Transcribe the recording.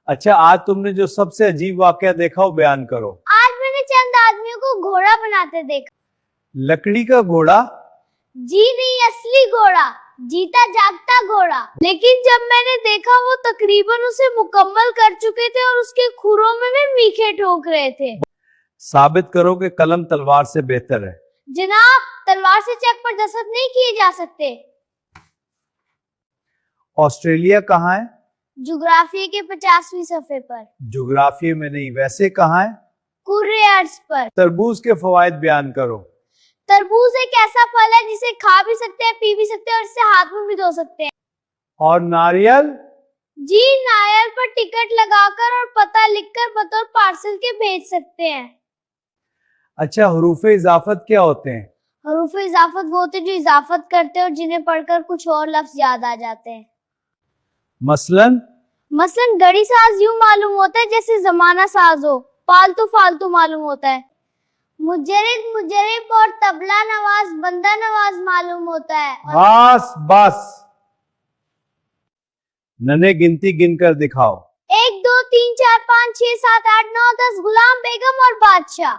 अच्छा, आज तुमने जो सबसे अजीब वाकया देखा वो बयान करो। आज मैंने चंद आदमियों को घोड़ा बनाते देखा। लकड़ी का घोड़ा? जी नहीं, असली घोड़ा, जीता जागता घोड़ा। लेकिन जब मैंने देखा वो तकरीबन उसे मुकम्मल कर चुके थे और उसके खुरों में भी मीखे ठोक रहे थे। साबित करो कि कलम तलवार से बेहतर है। जनाब, तलवार से चक पर दस्तखत नहीं किए जा सकते। ऑस्ट्रेलिया कहाँ है? जुग्राफिया के 50वीं सफ़े पर। जुग्राफिया में नहीं, वैसे कहाँ है? कुर्रे अर्ज पर। तरबूज के फवायद बयान करो। तरबूज एक ऐसा फल है जिसे खा भी सकते हैं, पी भी सकते हैं और इससे हाथ मुंह भी धो सकते हैं। और नारियल? जी, नारियल पर टिकट लगाकर और पता लिखकर बतौर पार्सल के भेज सकते हैं। अच्छा, हुरूफे इजाफत क्या होते हैं? हुरूफे इजाफत वो होते हैं जो इजाफत करते हैं और जिन्हें पढ़कर कुछ और लफ्ज याद आ जाते हैं। मसलन गड़ी साज यूं मालूम होता है जैसे जमाना साज हो, पालतू फालतू मालूम होता है। मुजरिद मुजरिब और तबला नवाज बंदा नवाज मालूम होता है। बस बस, नन्हे गिनती गिनकर दिखाओ। 1 2 3 4 5 6 7 8 9 10 गुलाम बेगम और बादशाह।